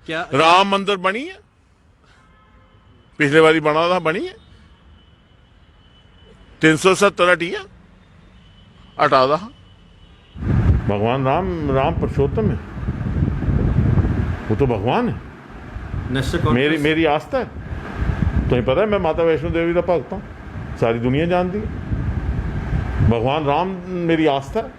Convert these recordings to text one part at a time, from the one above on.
क्या राम मंदिर बनी है? पिछले बारी बना था, बनी है? 370 हटी है, हटा दा। भगवान राम पुरुषोत्तम है, वो तो भगवान है। मेरी आस्था है। तुम्हें पता है मैं माता वैष्णो देवी का भक्त हूँ, सारी दुनिया जानती है। भगवान राम मेरी आस्था है,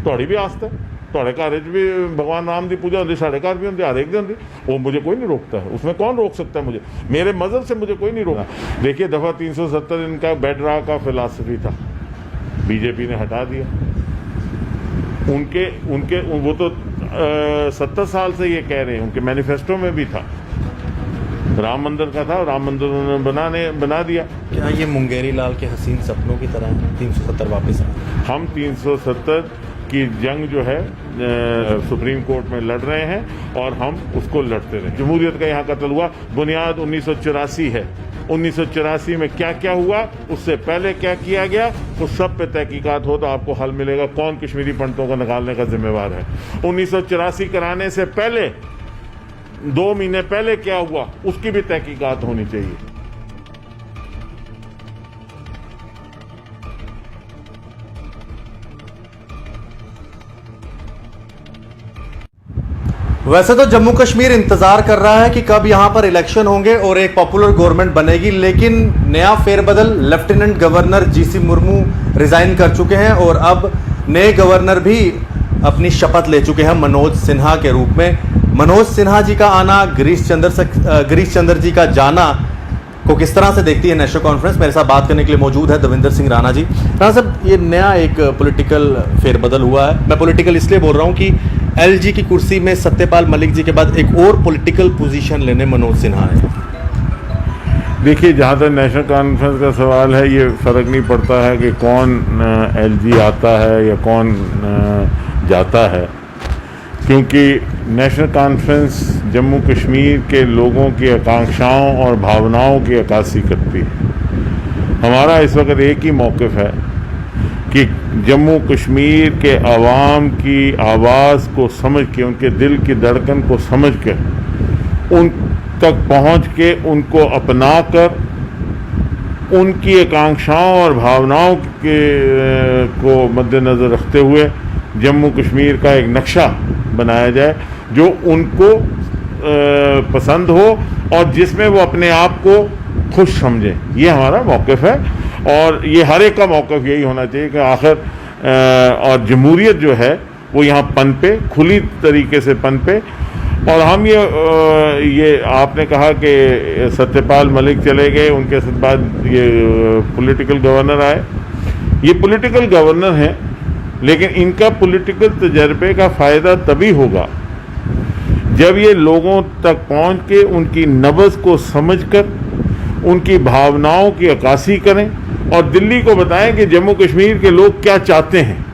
थोड़ी भी आस्था है। थोड़े घर भी भगवान राम की पूजा होती, साढ़े घर भी होंगे, हर एक दिन होती। वो मुझे कोई नहीं रोकता है, उसमें कौन रोक सकता है मुझे? मेरे मजहब से मुझे कोई नहीं रोका। देखिए दफ़ा 370 इनका बेडरॉक का फिलॉसफी था, बीजेपी ने हटा दिया। उनके वो तो 70 साल से ये कह रहे हैं, उनके मैनिफेस्टो में भी था, राम मंदिर का था, राम मंदिर उन्होंने बना दिया। क्या ये मुंगेरी लाल के हसीन सपनों की तरह है? 370 वापस आए। हम 370 की जंग जो है सुप्रीम कोर्ट में लड़ रहे हैं और हम उसको लड़ते रहे। जमहूरियत का यहाँ कत्ल हुआ, बुनियाद 1984 है। 1984 में क्या क्या हुआ, उससे पहले क्या किया गया, उस सब पे तहकीकात हो तो आपको हल मिलेगा कौन कश्मीरी पंडितों को निकालने का जिम्मेवार है। 1984 कराने से पहले 2 महीने पहले क्या हुआ, उसकी भी तहकीकात होनी चाहिए। वैसे तो जम्मू कश्मीर इंतजार कर रहा है कि कब यहां पर इलेक्शन होंगे और एक पॉपुलर गवर्नमेंट बनेगी, लेकिन नया फेरबदल, lieutenant governor GC Murmu resign कर चुके हैं और अब नए गवर्नर भी अपनी शपथ ले चुके हैं मनोज सिन्हा के रूप में। मनोज सिन्हा जी का आना, गिरीश चंद्र जी का जाना को किस तरह से देखती है नेशनल कॉन्फ्रेंस? मेरे साथ बात करने के लिए मौजूद है दविंदर सिंह राणा जी। राणा साहब, ये नया एक पॉलिटिकल फेरबदल हुआ है। मैं पॉलिटिकल इसलिए बोल रहा हूं कि एलजी की कुर्सी में सत्यपाल मलिक जी के बाद एक और पॉलिटिकल पोजीशन लेने मनोज सिन्हा है। देखिए, जहाँ तक नेशनल कॉन्फ्रेंस का सवाल है, ये फ़र्क नहीं पड़ता है कि कौन एलजी आता है या कौन जाता है, क्योंकि नेशनल कॉन्फ्रेंस जम्मू कश्मीर के लोगों की आकांक्षाओं और भावनाओं की अक्कासी करती है। हमारा इस वक्त एक ही मौक़िफ़ है कि जम्मू कश्मीर के आवाम की आवाज़ को समझ के, उनके दिल की धड़कन को समझ के, उन तक पहुँच के, उनको अपना कर, उनकी आकांक्षाओं और भावनाओं के को मद्देनज़र रखते हुए जम्मू कश्मीर का एक नक्शा बनाया जाए जो उनको पसंद हो और जिसमें वो अपने आप को खुश समझें। ये हमारा मौक़िफ़ है और ये हर एक का मौक़िफ़ यही होना चाहिए कि आखिर और जमहूरियत जो है वो यहाँ पनपे, खुली तरीके से पनपे। और हम ये आपने कहा कि सत्यपाल मलिक चले गए, उनके बाद ये पॉलिटिकल गवर्नर आए। ये पॉलिटिकल गवर्नर हैं, लेकिन इनका पॉलिटिकल तजर्बे का फ़ायदा तभी होगा जब ये लोगों तक पहुँच के उनकी नब्ज़ को समझकर उनकी भावनाओं की अक्कासी करें और दिल्ली को बताएं कि जम्मू कश्मीर के लोग क्या चाहते हैं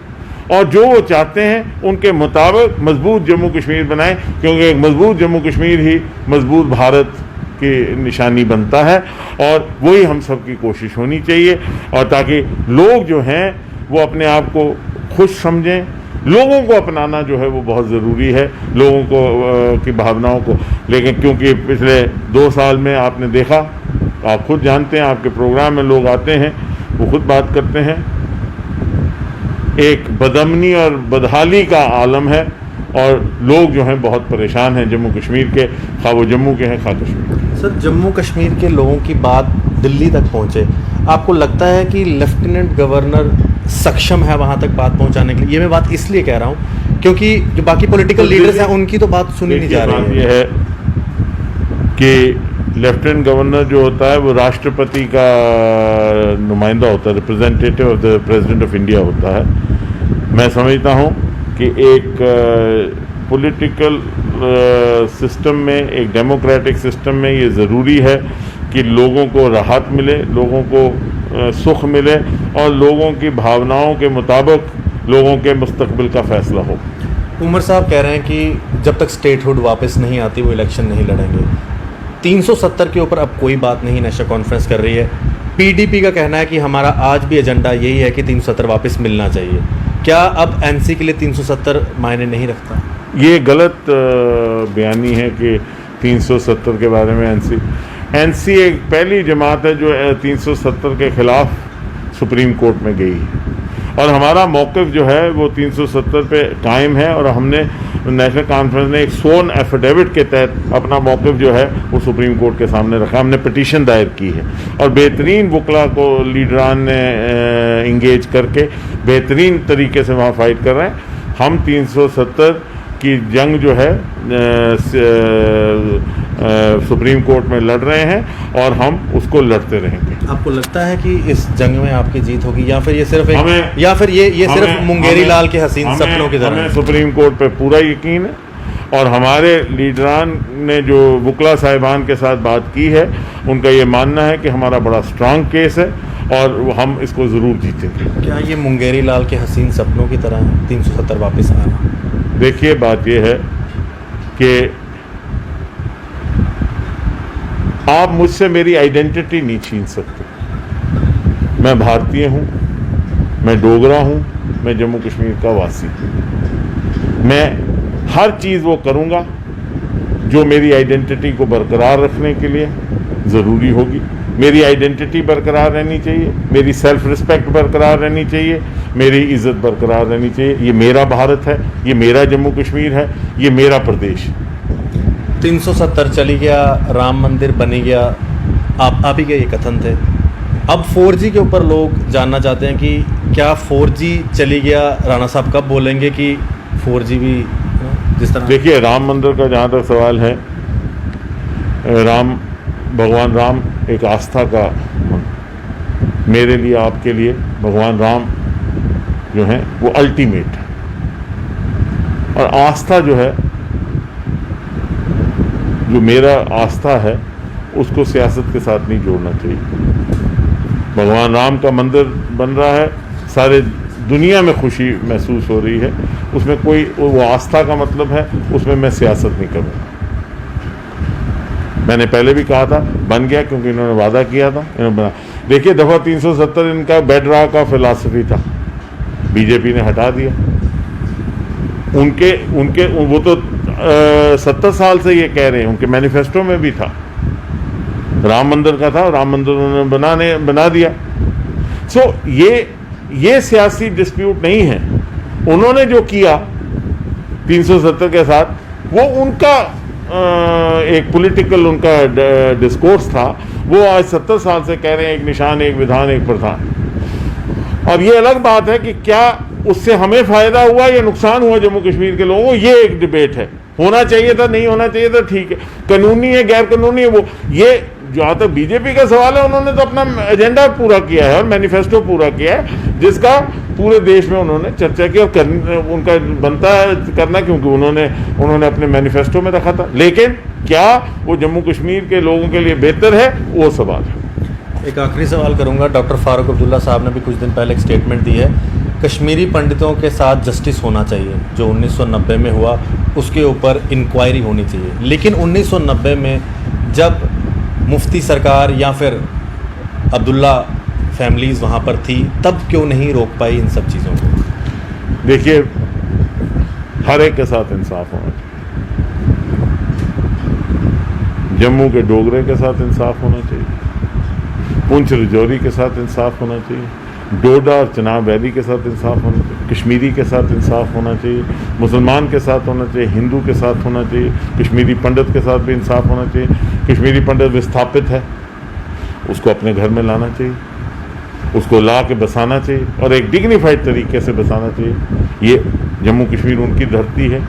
और जो वो चाहते हैं उनके मुताबिक मजबूत जम्मू कश्मीर बनाएं, क्योंकि एक मजबूत जम्मू कश्मीर ही मजबूत भारत की निशानी बनता है। और वही हम सब की कोशिश होनी चाहिए, और ताकि लोग जो हैं वो अपने आप को खुश समझें। लोगों को अपनाना जो है वो बहुत ज़रूरी है, लोगों को की भावनाओं को। लेकिन क्योंकि पिछले 2 साल में आपने देखा, आप खुद जानते हैं, आपके प्रोग्राम में लोग आते हैं, वो खुद बात करते हैं, एक बदअमनी और बदहाली का आलम है और लोग जो हैं बहुत परेशान हैं जम्मू कश्मीर के, खा वो जम्मू के हैं खा कश्मीर के। सर, जम्मू कश्मीर के लोगों की बात दिल्ली तक पहुंचे, आपको लगता है कि लेफ्टिनेंट गवर्नर सक्षम है वहां तक बात पहुंचाने के लिए? ये मैं बात इसलिए कह रहा हूं क्योंकि जो बाकी पॉलिटिकल लीडर्स हैं उनकी तो बात सुनी नहीं जा रही है। ये है कि लेफ्टिनेंट गवर्नर जो होता है वो राष्ट्रपति का नुमाइंदा होता है, representative of the president of India होता है। मैं समझता हूँ कि एक पॉलिटिकल सिस्टम में, एक डेमोक्रेटिक सिस्टम में ये ज़रूरी है कि लोगों को राहत मिले, लोगों को सुख मिले और लोगों की भावनाओं के मुताबिक लोगों के मुस्तकबिल का फैसला हो। उमर साहब कह रहे हैं कि जब तक स्टेटहुड वापस नहीं आती वो इलेक्शन नहीं लड़ेंगे। 370 के ऊपर अब कोई बात नहीं नेशनल कॉन्फ्रेंस कर रही है। पीडीपी का कहना है कि हमारा आज भी एजेंडा यही है कि 370 वापस मिलना चाहिए। क्या अब एनसी के लिए 370 मायने नहीं रखता? ये गलत बयानी है कि 370 के बारे में। एनसी एक पहली जमात है जो 370 के खिलाफ सुप्रीम कोर्ट में गई है, और हमारा मौक़िफ़ जो है वो 370 पे कायम है, और हमने नेशनल कॉन्फ्रेंस ने एक सोन एफिडेविट के तहत अपना मौक़िफ़ जो है वो सुप्रीम कोर्ट के सामने रखा। हमने पिटीशन दायर की है, और बेहतरीन वकला को लीडरान ने इंगेज करके बेहतरीन तरीके से वहाँ फाइट कर रहे हैं। हम 370 की जंग जो है सुप्रीम कोर्ट में लड़ रहे हैं, और हम उसको लड़ते रहेंगे। आपको लगता है कि इस जंग में आपकी जीत होगी, या फिर ये सिर्फ हमें- या फिर ये सिर्फ मुंगेरी लाल के हसीन सपनों की तरह हमें है? सुप्रीम कोर्ट पे पूरा यकीन है, और हमारे लीडरान ने जो वकला साहिबान के साथ बात की है उनका ये मानना है कि हमारा बड़ा स्ट्रांग केस है, और हम इसको ज़रूर जीतेंगे। क्या ये मुंगेरी लाल के हसीन सपनों की तरह है 370 वापस आना? देखिए, बात यह है कि आप मुझसे मेरी आइडेंटिटी नहीं छीन सकते। मैं भारतीय हूँ, मैं डोगरा हूँ, मैं जम्मू कश्मीर का वासी हूँ। मैं हर चीज़ वो करूँगा जो मेरी आइडेंटिटी को बरकरार रखने के लिए ज़रूरी होगी। मेरी आइडेंटिटी बरकरार रहनी चाहिए, मेरी सेल्फ रिस्पेक्ट बरकरार रहनी चाहिए, मेरी इज़्ज़त बरकरार रहनी चाहिए। ये मेरा भारत है, ये मेरा जम्मू कश्मीर है, ये मेरा प्रदेश। 370 चली गया, राम मंदिर बनी गया, आप ही के ये कथन थे। अब 4G के ऊपर लोग जानना चाहते हैं कि क्या 4G चली गया? राणा साहब कब बोलेंगे कि 4G भी जिस तरह? देखिए, राम मंदिर का जहाँ तक सवाल है, भगवान राम एक आस्था का, मेरे लिए आपके लिए भगवान राम जो है वो अल्टीमेट है, और आस्था जो है, जो मेरा आस्था है उसको सियासत के साथ नहीं जोड़ना चाहिए। भगवान राम का मंदिर बन रहा है, सारे दुनिया में खुशी महसूस हो रही है, उसमें कोई वो आस्था का मतलब है, उसमें मैं सियासत नहीं करूँगा। मैंने पहले भी कहा था, बन गया क्योंकि इन्होंने वादा किया था, इन्होंने बना। देखिए, दफ़ा 370 इनका बेडरॉक का फिलॉसफी था, बीजेपी ने हटा दिया। उनके वो तो 70 साल से ये कह रहे हैं, उनके मैनिफेस्टो में भी था, राम मंदिर का था, राम मंदिर उन्होंने बना दिया। सो ये सियासी डिस्प्यूट नहीं है। उन्होंने जो किया 370 के साथ, वो उनका एक पॉलिटिकल उनका डिस्कोर्स था। वो आज 70 साल से कह रहे हैं एक निशान, एक विधान, एक प्रधान। और ये अलग बात है कि क्या उससे हमें फ़ायदा हुआ या नुकसान हुआ जम्मू कश्मीर के लोगों को, ये एक डिबेट है। होना चाहिए था, नहीं होना चाहिए था, ठीक है, कानूनी है, गैर कानूनी है, वो ये जहाँ तक बीजेपी का सवाल है, उन्होंने तो अपना एजेंडा पूरा किया है और मैनिफेस्टो पूरा किया है, जिसका पूरे देश में उन्होंने चर्चा की, और उनका बनता है करना, क्योंकि उन्होंने अपने मैनिफेस्टो में रखा था। लेकिन क्या वो जम्मू कश्मीर के लोगों के लिए बेहतर है, वो सवाल है। एक आखिरी सवाल करूंगा। डॉक्टर फारूक अब्दुल्ला साहब ने भी कुछ दिन पहले एक स्टेटमेंट दी है, कश्मीरी पंडितों के साथ जस्टिस होना चाहिए, जो 1990 में हुआ उसके ऊपर इंक्वायरी होनी चाहिए। लेकिन 1990 में जब मुफ्ती सरकार या फिर अब्दुल्ला फैमिलीज़ वहाँ पर थी, तब क्यों नहीं रोक पाई इन सब चीज़ों को? देखिए, हर एक के साथ इंसाफ होना चाहिए। जम्मू के डोगरे के साथ इंसाफ होना चाहिए, पुंछ रजौरी के साथ इंसाफ होना चाहिए, डोडा और चिनाब वैली के साथ इंसाफ होना चाहिए, कश्मीरी के साथ इंसाफ होना चाहिए, मुसलमान के साथ होना चाहिए, हिंदू के साथ होना चाहिए, कश्मीरी पंडित के साथ भी इंसाफ होना चाहिए। कश्मीरी पंडित विस्थापित है, उसको अपने घर में लाना चाहिए, उसको ला के बसाना चाहिए, और एक डिग्निफाइड तरीके से बसाना चाहिए। ये जम्मू कश्मीर उनकी धरती है,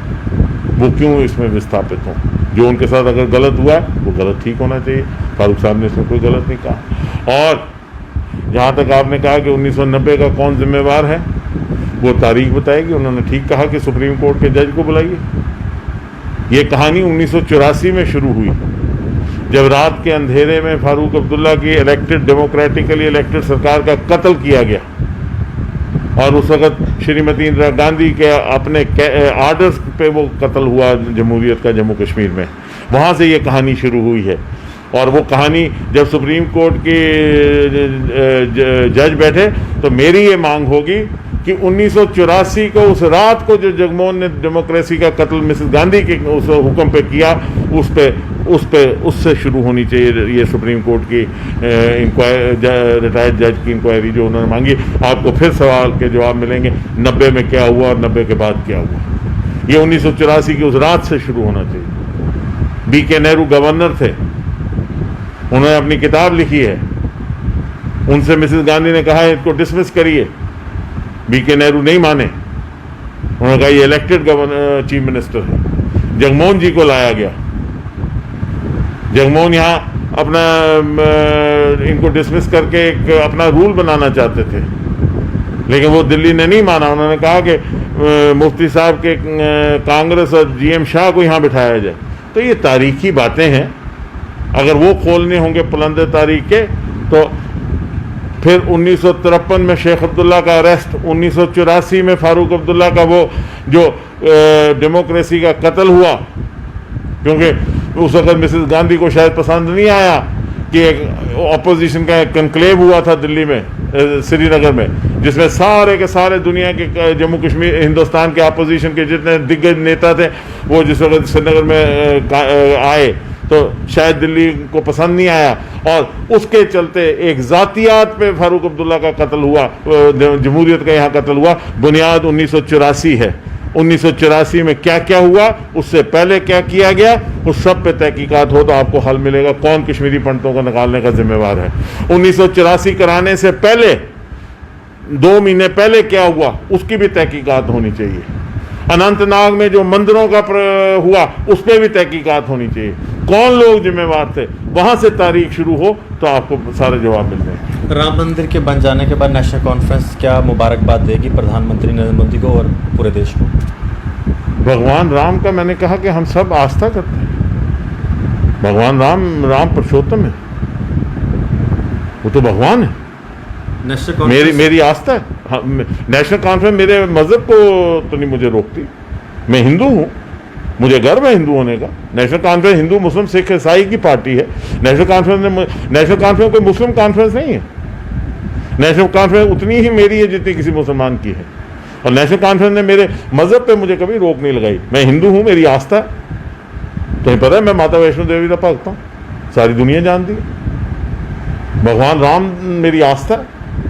वो क्यों इसमें विस्थापित हों? जो उनके साथ अगर गलत हुआ है वो गलत ठीक होना चाहिए। फारूक साहब ने इसमें कोई गलत नहीं कहा। और जहाँ तक आपने कहा कि 1990 का कौन जिम्मेवार है, वो तारीख बताएगी। उन्होंने ठीक कहा कि सुप्रीम कोर्ट के जज को बुलाइए। ये कहानी 1984 में शुरू हुई, जब रात के अंधेरे में फारूक अब्दुल्ला की इलेक्टेड, डेमोक्रेटिकली इलेक्टेड सरकार का कत्ल किया गया, और उस वक़्त श्रीमती इंदिरा गांधी के अपने आर्डर्स पे वो कत्ल हुआ जमहूरियत का जम्मू कश्मीर में। वहाँ से ये कहानी शुरू हुई है। और वो कहानी जब सुप्रीम कोर्ट के जज बैठे, तो मेरी ये मांग होगी कि 1984 को, उस रात को जो जगमोहन ने डेमोक्रेसी का कत्ल मिसेस गांधी के उस हुक्म पे किया, उस पे उससे शुरू होनी चाहिए ये सुप्रीम कोर्ट की रिटायर्ड जज की इंक्वायरी जो उन्होंने मांगी। आपको फिर सवाल के जवाब मिलेंगे 90 में क्या हुआ और 90 के बाद क्या हुआ। ये 1984 की उस रात से शुरू होना चाहिए। BK नेहरू गवर्नर थे, उन्होंने अपनी किताब लिखी है, उनसे मिसेस गांधी ने कहा इसको डिसमिस करिए, BK नेहरू नहीं माने। उन्होंने कहा ये इलेक्टेड गवर्नर चीफ मिनिस्टर है। जगमोहन जी को लाया गया, जगमोहन यहाँ अपना इनको डिसमिस करके एक अपना रूल बनाना चाहते थे, लेकिन वो दिल्ली ने नहीं माना। उन्होंने कहा कि मुफ्ती साहब के कांग्रेस और GM शाह को यहाँ बिठाया जाए। तो ये तारीखी बातें हैं, अगर वो खोलने होंगे पुलंदे तारीख के। तो फिर 1953 में शेख अब्दुल्ला का अरेस्ट, 1984 में फारूक अब्दुल्ला का वो जो डेमोक्रेसी का कत्ल हुआ, क्योंकि उस वक्त मिसेस गांधी को शायद पसंद नहीं आया कि एक ऑपोजिशन का एक कन्क्लेव हुआ था दिल्ली में, श्रीनगर में, जिसमें सारे के सारे दुनिया के जम्मू कश्मीर हिंदुस्तान के अपोजिशन के जितने दिग्गज नेता थे वो जिस वक्त श्रीनगर में आए, तो शायद दिल्ली को पसंद नहीं आया और उसके चलते एक ज़ातियात पे फारूक अब्दुल्ला का कत्ल हुआ, जमहूरियत का यहाँ कत्ल हुआ। बुनियाद 1984 है। 1984 में क्या क्या हुआ, उससे पहले क्या किया गया, उस सब पे तहकीकात हो तो आपको हल मिलेगा कौन कश्मीरी पंडितों को निकालने का जिम्मेवार है। 1984 कराने से पहले 2 महीने पहले क्या हुआ उसकी भी तहकीकात होनी चाहिए। अनंतनाग में जो मंदिरों का हुआ उस पर भी तहकीकात होनी चाहिए। कौन लोग जिम्मेवार थे, वहां से तारीख शुरू हो तो आपको सारे जवाब मिल जाएंगे। राम मंदिर के बन जाने के बाद नेशनल कॉन्फ्रेंस क्या मुबारकबाद देगी प्रधानमंत्री नरेंद्र मोदी को और पूरे देश को? भगवान राम का मैंने कहा कि हम सब आस्था करते हैं। भगवान राम पुरुषोत्तम है, वो तो भगवान है। मेरी आस्था है। हाँ, नेशनल कॉन्फ्रेंस मेरे मजहब को तो नहीं मुझे रोकती। मैं हिंदू हूँ, मुझे गर्व है हिंदू होने का। नेशनल कॉन्फ्रेंस हिंदू मुस्लिम सिख ईसाई की पार्टी है। नेशनल कॉन्फ्रेंस कोई मुस्लिम कॉन्फ्रेंस नहीं है। नेशनल कॉन्फ्रेंस उतनी ही मेरी है जितनी किसी मुसलमान की है, और नेशनल कॉन्फ्रेंस ने मेरे मजहब पे मुझे कभी रोक नहीं लगाई। मैं हिंदू हूँ, मेरी आस्था है। तुम्हें पता है मैं माता वैष्णो देवी का भक्त हूँ, सारी दुनिया जानती है। भगवान राम मेरी आस्था है,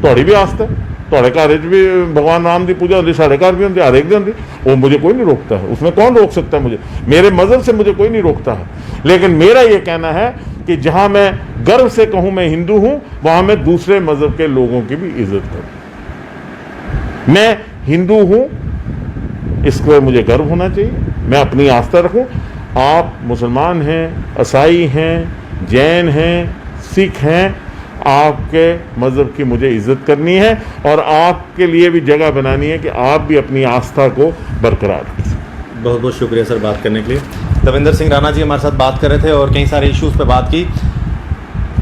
थोड़ी भी आस्था है। थोड़े घर भी भगवान राम की पूजा होती, साढ़े घर भी होती, हर एक दिन होती। वो मुझे कोई नहीं रोकता है, उसमें कौन रोक सकता है मुझे? मेरे मजहब से मुझे कोई नहीं रोकता है। लेकिन मेरा ये कहना है कि जहाँ मैं गर्व से कहूँ मैं हिंदू हूँ, वहाँ मैं दूसरे मजहब के लोगों की भी इज्जत करूँ। मैं हिंदू हूँ, इस पर मुझे गर्व होना चाहिए, मैं अपनी आस्था रखूँ। आप मुसलमान हैं, ईसाई हैं, जैन हैं, सिख हैं, आपके मज़हब की मुझे इज़्ज़त करनी है और आपके लिए भी जगह बनानी है कि आप भी अपनी आस्था को बरकरार रखें। बहुत बहुत शुक्रिया सर बात करने के लिए। देवेंद्र सिंह राणा जी हमारे साथ बात कर रहे थे और कई सारे इश्यूज़ पे बात की।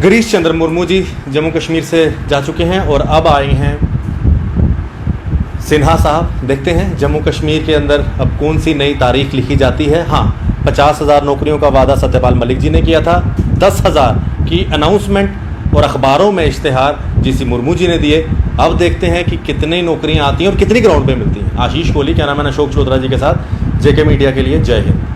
गिरीश चंद्र मुर्मू जी जम्मू कश्मीर से जा चुके हैं और अब आए हैं सिन्हा साहब। देखते हैं जम्मू कश्मीर के अंदर अब कौन सी नई तारीख लिखी जाती है। हाँ, 50,000 नौकरियों का वादा सत्यपाल मलिक जी ने किया था, 10,000 की अनाउंसमेंट और अखबारों में इश्तिहार जीसी मुर्मू जी ने दिए। अब देखते हैं कि कितनी नौकरियां आती हैं और कितनी ग्राउंड पे मिलती हैं। आशीष कोहली, क्या नाम है, अशोक चौधरी जी के साथ, JK मीडिया के लिए जय हिंद।